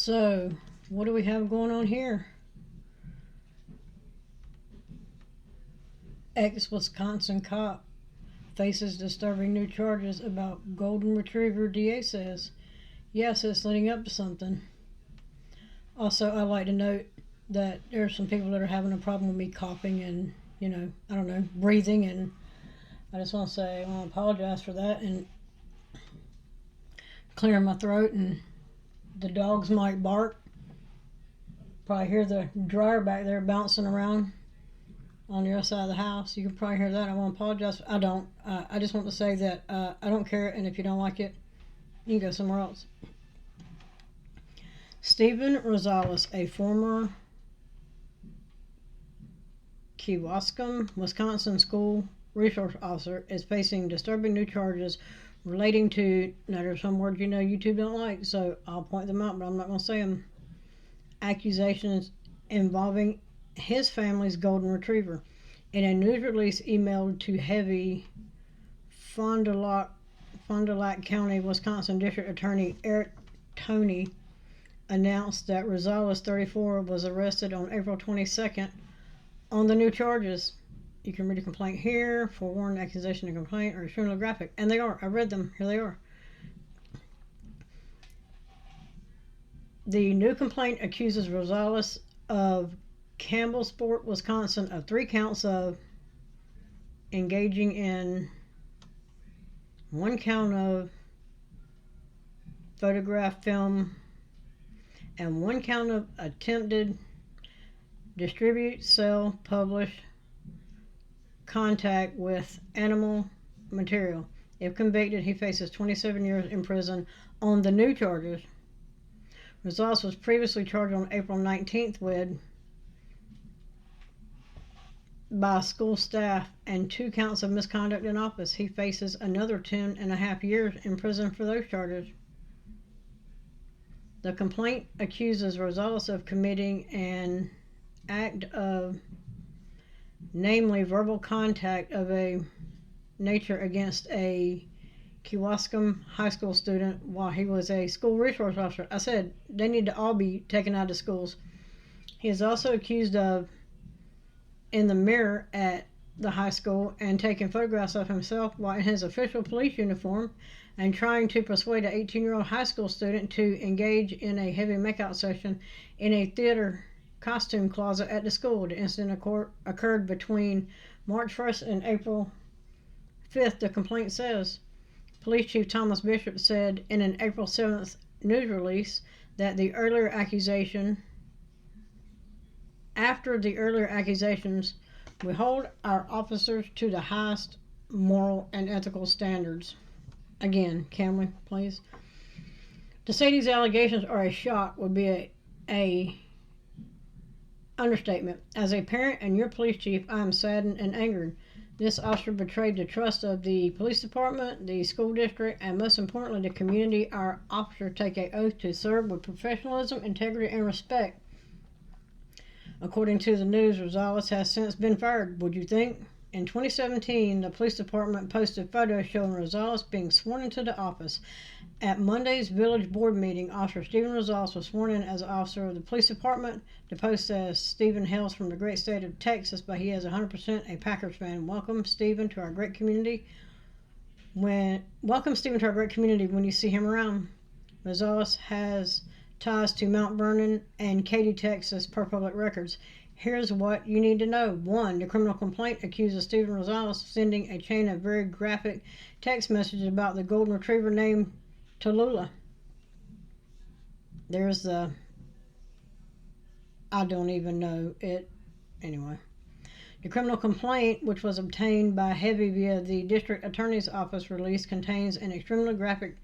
So, what do we have going on here? Ex-Wisconsin cop faces disturbing new charges about golden retriever, DA says. Yes, it's leading up to something. Also, I like to note that there are some people that are having a problem with me coughing and, I don't know, breathing, and I just want to say I want to apologize for that and clearing my throat, and the dogs might bark. Probably hear the dryer back there bouncing around on the other side of the house. You can probably hear that. I want to apologize. I don't. I just want to say that I don't care, and if you don't like it, you can go somewhere else. Stephen Rosales, a former Kewaskum, Wisconsin school resource officer, is facing disturbing new charges relating to, now there's some words YouTube don't like, so I'll point them out, but I'm not going to say them. Accusations involving his family's golden retriever. In a news release emailed to heavy Fond du Lac County, Wisconsin District Attorney Eric Toney announced that Rosales, 34, was arrested on April 22nd on the new charges. You can read a complaint here, forewarned, accusation, and complaint, or extremely graphic. And they are. I read them. Here they are. The new complaint accuses Rosales of Campbellsport, Wisconsin, of 3 counts of engaging in 1 count of photograph, film, and 1 count of attempted distribute, sell, publish, contact with animal material. If convicted, he faces 27 years in prison on the new charges. Rosales was previously charged on April 19th by school staff and 2 counts of misconduct in office. He faces another 10.5 years in prison for those charges. The complaint accuses Rosales of committing an act of, namely, verbal contact of a nature against a Kewaskum High School student while he was a school resource officer. I said they need to all be taken out of schools. He is also accused of, in the mirror at the high school, and taking photographs of himself while in his official police uniform and trying to persuade an 18-year-old high school student to engage in a heavy makeout session in a theater costume closet at the school. The incident occurred between March 1st and April 5th, the complaint says. Police Chief Thomas Bishop said in an April 7th news release that after the earlier accusations, we hold our officers to the highest moral and ethical standards. Again, can we, please? To say these allegations are a shock would be a understatement. As a parent and your police chief, I am saddened and angered. This officer betrayed the trust of the police department, the school district, and most importantly, the community. Our officers take an oath to serve with professionalism, integrity, and respect. According to the news, Rosales has since been fired. Would you think? In 2017, the police department posted photos showing Rosales being sworn into the office. At Monday's village board meeting, Officer Stephen Rosales was sworn in as officer of the police department. The post says Stephen hails from the great state of Texas, but he is 100% a Packers fan. Welcome, Stephen, to our great community. Welcome, Stephen, to our great community when you see him around. Rosales has ties to Mount Vernon and Katy, Texas, per public records. Here's what you need to know. 1. The criminal complaint accuses Stephen Rosales of sending a chain of very graphic text messages about the golden retriever named Tallulah. There's the, I don't even know it. Anyway. The criminal complaint, which was obtained by Heavy via the district attorney's office release, contains an extremely graphic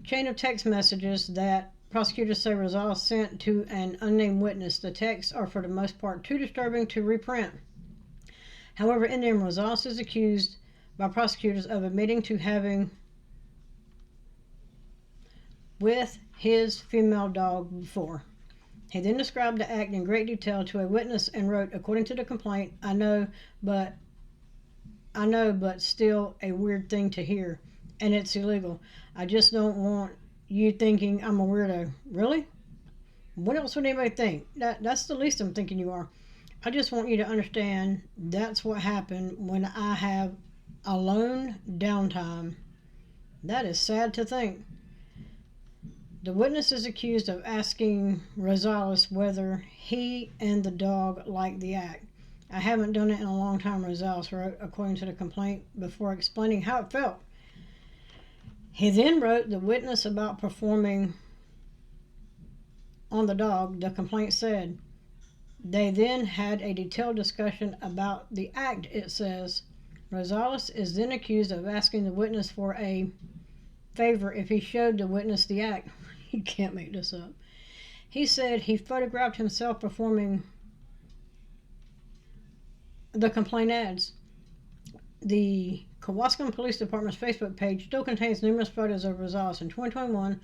chain of text messages that prosecutors say Rosales sent to an unnamed witness. The texts are for the most part too disturbing to reprint. However, in them, Rosales is accused by prosecutors of admitting to having with his female dog before. He then described the act in great detail to a witness and wrote, according to the complaint, I know, but still a weird thing to hear, and it's illegal. I just don't want you thinking I'm a weirdo. Really? What else would anybody think? That's the least I'm thinking you are. I just want you to understand that's what happened when I have alone downtime. That is sad to think. The witness is accused of asking Rosales whether he and the dog liked the act. I haven't done it in a long time, Rosales wrote, according to the complaint, before explaining how it felt. He then wrote the witness about performing on the dog. The complaint said they then had a detailed discussion about the act. It says Rosales is then accused of asking the witness for a favor if he showed the witness the act. You can't make this up. He said he photographed himself performing. The complaint adds, the Kewaskum Police Department's Facebook page still contains numerous photos of Rosales. In 2021,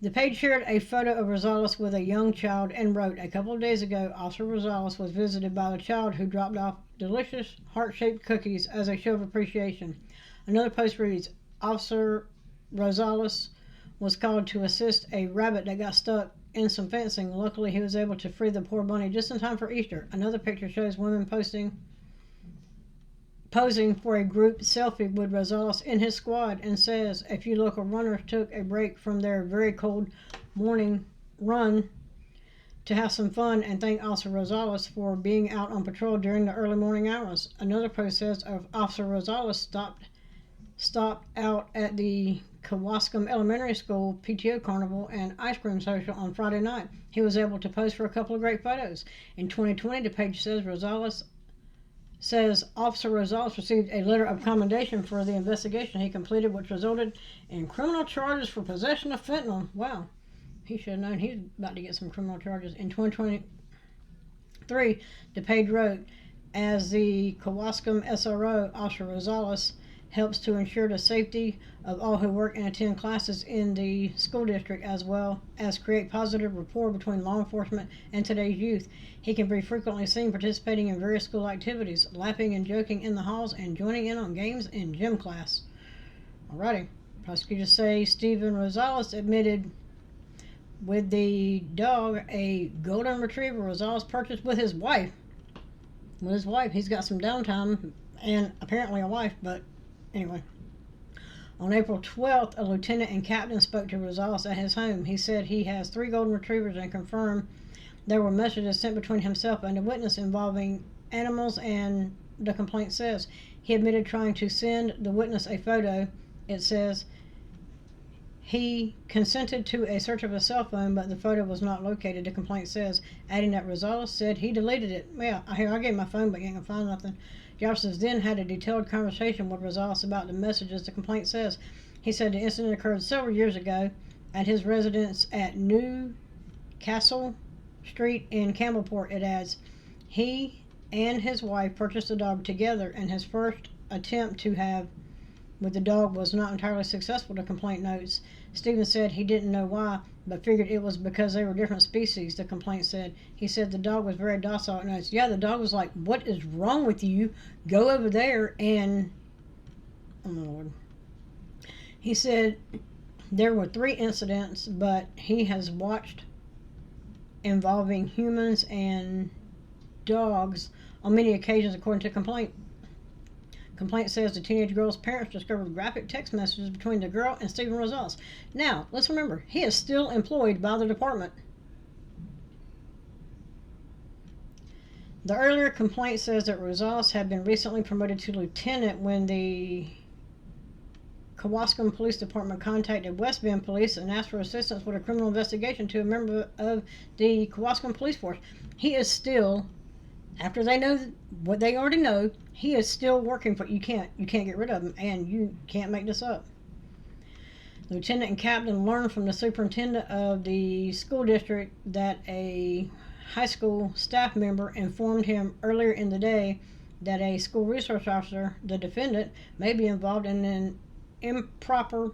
the page shared a photo of Rosales with a young child and wrote, a couple of days ago, Officer Rosales was visited by a child who dropped off delicious heart-shaped cookies as a show of appreciation. Another post reads, Officer Rosales was called to assist a rabbit that got stuck in some fencing. Luckily, he was able to free the poor bunny just in time for Easter. Another picture shows women posing for a group selfie with Rosales in his squad and says a few local runners took a break from their very cold morning run to have some fun and thank Officer Rosales for being out on patrol during the early morning hours. Another post says Officer Rosales stopped out at the Kewaskum Elementary School PTO Carnival and Ice Cream Social on Friday night. He was able to pose for a couple of great photos. In 2020, the page says Officer Rosales received a letter of commendation for the investigation he completed, which resulted in criminal charges for possession of fentanyl. Wow, he should have known he's about to get some criminal charges. In 2023, the page wrote, as the Kewaskum SRO, Officer Rosales helps to ensure the safety of all who work and attend classes in the school district, as well as create positive rapport between law enforcement and today's youth. He can be frequently seen participating in various school activities, laughing and joking in the halls, and joining in on games in gym class. Alrighty. Prosecutors say Stephen Rosales admitted with the dog, a golden retriever Rosales purchased with his wife. He's got some downtime and apparently a wife, but anyway. On April 12th, a lieutenant and captain spoke to Rosales at his home. He said he has 3 golden retrievers and confirmed there were messages sent between himself and a witness involving animals, and the complaint says he admitted trying to send the witness a photo. It says he consented to a search of his cell phone, but the photo was not located, the complaint says, adding that Rosales said he deleted it. Yeah, I gave my phone, but you ain't gonna find nothing. The officers then had a detailed conversation with Rosales about the messages, the complaint says. He said the incident occurred several years ago at his residence at New Castle Street in Campbellport. It adds, he and his wife purchased the dog together, and his first attempt to have with the dog was not entirely successful, the complaint notes. Stephen said he didn't know why, but figured it was because they were different species, the complaint said. He said the dog was very docile. And notes, yeah, the dog was like, what is wrong with you? Go over there and... Oh, my Lord. He said there were 3 incidents, but he has watched involving humans and dogs on many occasions, according to complaint. Complaint says the teenage girl's parents discovered graphic text messages between the girl and Stephen Rosales. Now, let's remember, he is still employed by the department. The earlier complaint says that Rosales had been recently promoted to lieutenant when the Kewaskum Police Department contacted West Bend Police and asked for assistance with a criminal investigation to a member of the Kewaskum Police Force. He is still, after they know what they already know, he is still working for you. Can't get rid of him, and you can't make this up. The lieutenant and captain learned from the superintendent of the school district that a high school staff member informed him earlier in the day that a school resource officer, the defendant, may be involved in an improper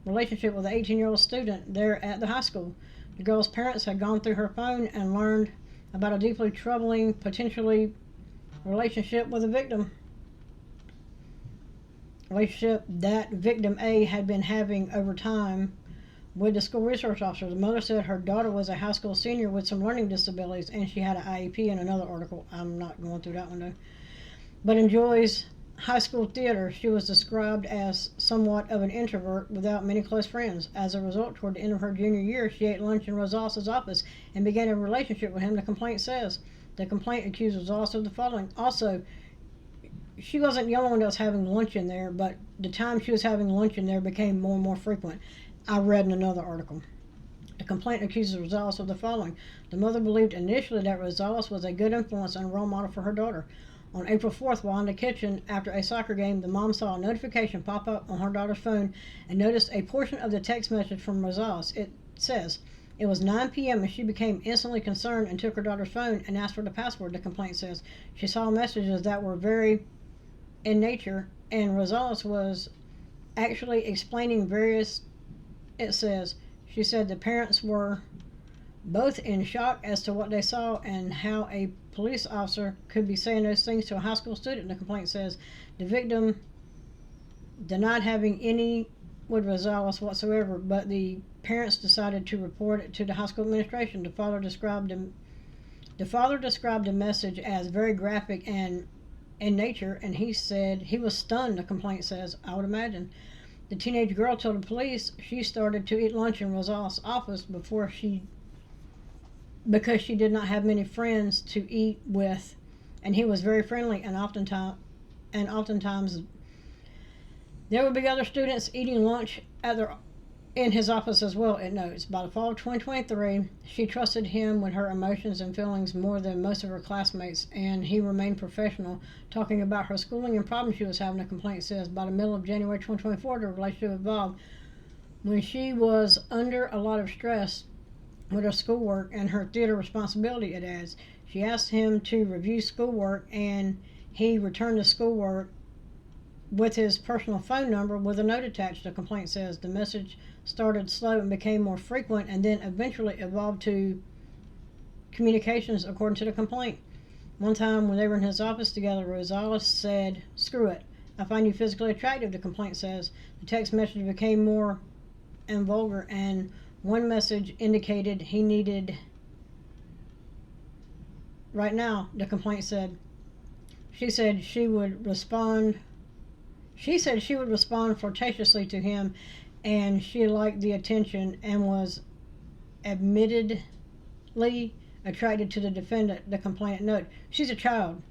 relationship with an 18-year-old student there at the high school. The girl's parents had gone through her phone and learned about a deeply troubling, potentially relationship with a victim. Relationship that victim A had been having over time with the school resource officer. The mother said her daughter was a high school senior with some learning disabilities, and she had an IEP in another article. I'm not going through that one though. But enjoys high school theater. She was described as somewhat of an introvert without many close friends. As a result, toward the end of her junior year, she ate lunch in Rosales' office and began a relationship with him, the complaint says. The complaint accused Rosales of the following. Also, she wasn't the only one that was having lunch in there, but the time she was having lunch in there became more and more frequent. I read in another article. The complaint accuses Rosales of the following. The mother believed initially that Rosales was a good influence and role model for her daughter. On April 4th, while in the kitchen after a soccer game, the mom saw a notification pop up on her daughter's phone and noticed a portion of the text message from Rosales. It says, it was 9 p.m. and she became instantly concerned and took her daughter's phone and asked for the password, the complaint says. She saw messages that were very in nature, and Rosales was actually explaining various, it says, she said the parents were both in shock as to what they saw and how a police officer could be saying those things to a high school student, the complaint says. The victim denied having any with Rosales whatsoever, but the parents decided to report it to the high school administration. The father described the message as very graphic and in nature, and he said he was stunned, the complaint says, I would imagine. The teenage girl told the police she started to eat lunch in Rosales' office because she did not have many friends to eat with, and he was very friendly, and oftentimes there would be other students eating lunch in his office as well, it notes. By the fall of 2023, she trusted him with her emotions and feelings more than most of her classmates, and he remained professional, talking about her schooling and problems she was having, the complaint says. By the middle of January 2024, the relationship evolved when she was under a lot of stress with her schoolwork and her theater responsibility, it adds. She asked him to review schoolwork, and he returned the schoolwork with his personal phone number with a note attached, the complaint says. The message started slow and became more frequent and then eventually evolved to communications, according to the complaint. One time when they were in his office together, Rosales said, screw it, I find you physically attractive, the complaint says. The text message became more and vulgar, and one message indicated he needed right now, the complaint said. She said she would respond flirtatiously to him, and she liked the attention and was admittedly attracted to the defendant, the complainant note. She's a child.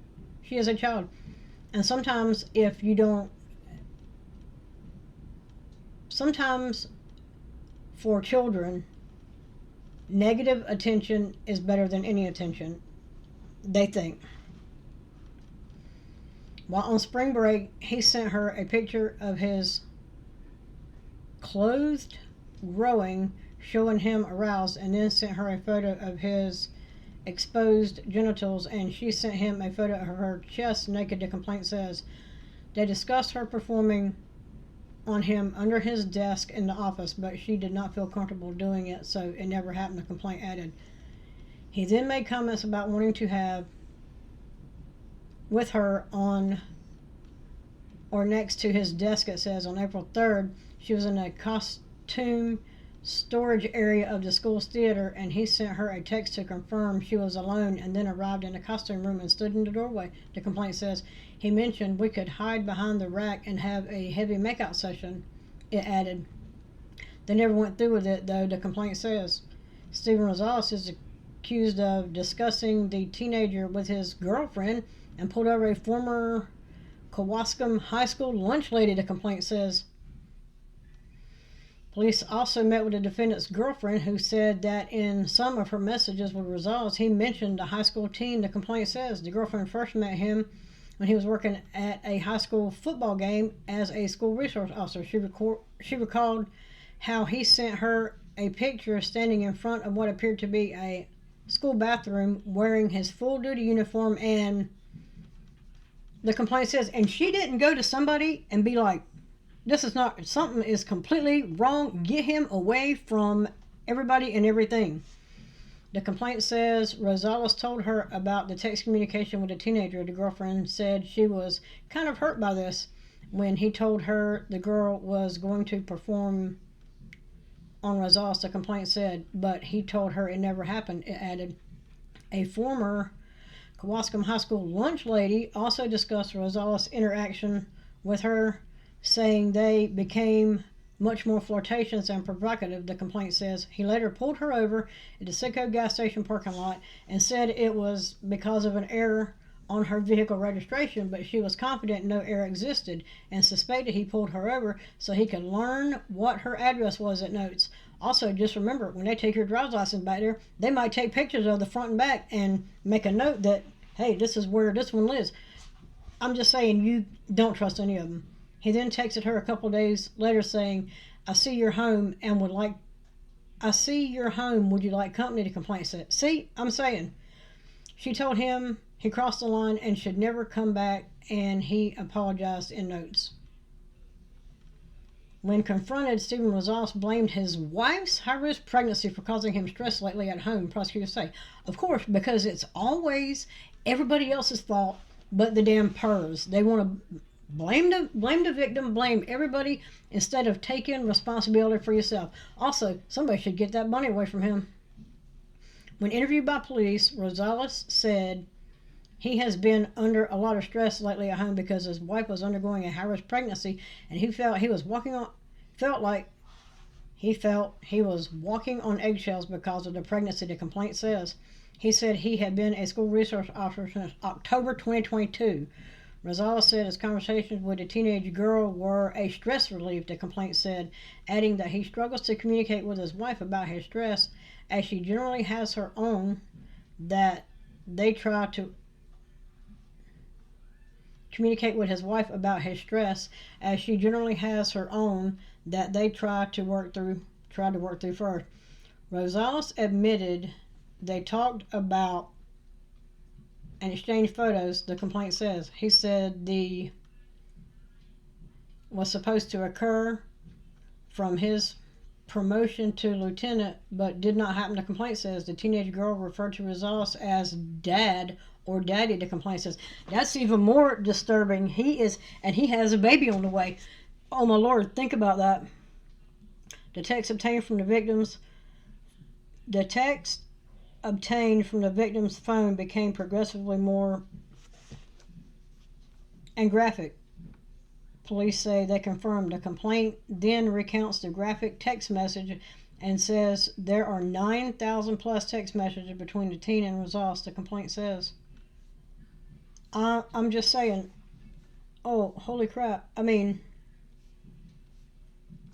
She is a child. And sometimes for children, negative attention is better than any attention, they think. While on spring break, he sent her a picture of his clothed growing, showing him aroused, and then sent her a photo of his exposed genitals, and she sent him a photo of her chest naked, the complaint says. They discussed her performing on him under his desk in the office, but she did not feel comfortable doing it, so it never happened, the complaint added. He then made comments about wanting to have with her on or next to his desk, it says. On April 3rd, she was in a costume storage area of the school's theater, and he sent her a text to confirm she was alone, and then arrived in the costume room and stood in the doorway, the complaint says. He mentioned we could hide behind the rack and have a heavy makeout session, it added. They never went through with it, though, the complaint says. Stephen Rosales is accused of discussing the teenager with his girlfriend and pulled over a former Kewaskum High School lunch lady, the complaint says. Police also met with the defendant's girlfriend, who said that in some of her messages with Rosales, he mentioned the high school team, the complaint says. The girlfriend first met him when he was working at a high school football game as a school resource officer. She recalled how he sent her a picture standing in front of what appeared to be a school bathroom wearing his full duty uniform, and the complaint says, and she didn't go to somebody and be like, this is not, something is completely wrong, get him away from everybody and everything. The complaint says Rosales told her about the text communication with a teenager. The girlfriend said she was kind of hurt by this when he told her the girl was going to perform on Rosales, the complaint said, but he told her it never happened. It added, a former Kewaskum High School lunch lady also discussed Rosales' interaction with her, saying they became much more flirtatious and provocative, the complaint says. He later pulled her over at the Citgo gas station parking lot and said it was because of an error on her vehicle registration, but she was confident no error existed and suspected he pulled her over so he could learn what her address was, it notes. Also, just remember, when they take your driver's license back there, they might take pictures of the front and back and make a note that, hey, this is where this one lives. I'm just saying, you don't trust any of them. He then texted her a couple of days later saying, I see your home, would you like company, the complaint said. See, I'm saying. She told him he crossed the line and should never come back, and he apologized in notes. When confronted, Stephen Rosales blamed his wife's high-risk pregnancy for causing him stress lately at home, prosecutors say. Of course, because it's always everybody else's fault but the damn pers. They want to blame the victim, blame everybody, instead of taking responsibility for yourself. Also, somebody should get that money away from him. When interviewed by police, Rosales said he has been under a lot of stress lately at home because his wife was undergoing a high-risk pregnancy, and he felt he was walking on eggshells because of the pregnancy, the complaint says. He said he had been a school resource officer since October 2022. Rosales said his conversations with a teenage girl were a stress relief, the complaint said, adding that he struggles to communicate with his wife about his stress, as she generally has her own, that they try to communicate with his wife about his stress, as she generally has her own, that they try to work through first. Rosales admitted they talked about and exchanged photos, the complaint says. He said the was supposed to occur from his promotion to lieutenant, but did not happen, the complaint says. The teenage girl referred to Rosales as dad or daddy, the complaint says. That's even more disturbing. He has a baby on the way. Oh my Lord, think about that. The text obtained from the victim's phone became progressively more and graphic. Police say they confirmed. The complaint then recounts the graphic text message and says there are 9,000 plus text messages between the teen and Rosales, the complaint says. I'm just saying, oh, holy crap. I mean,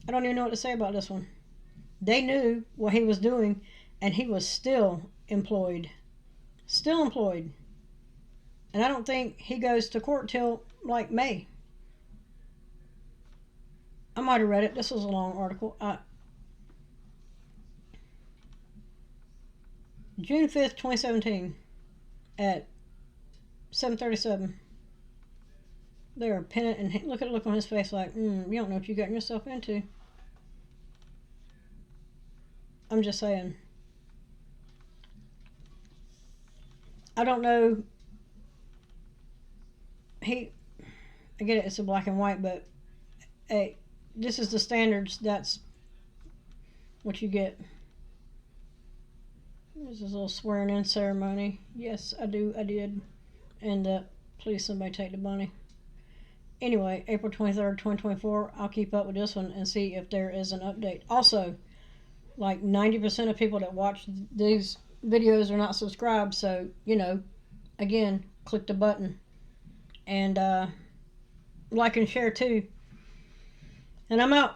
I don't even know what to say about this one. They knew what he was doing, and he was still employed. Still employed. And I don't think he goes to court till like May. I might have read it. This was a long article. June 5th, 2017 at 7:37. They were pinning, and look at the look on his face like, you don't know what you got yourself into. I'm just saying. I don't know. I get it, it's a black and white, but hey, this is the standards. That's what you get. There's this little swearing in ceremony. Yes, I did. And please somebody take the money. Anyway, April 23rd, 2024, I'll keep up with this one and see if there is an update. Also, like 90% of people that watch these videos are not subscribed, so, again, click the button. And like and share too. And I'm out.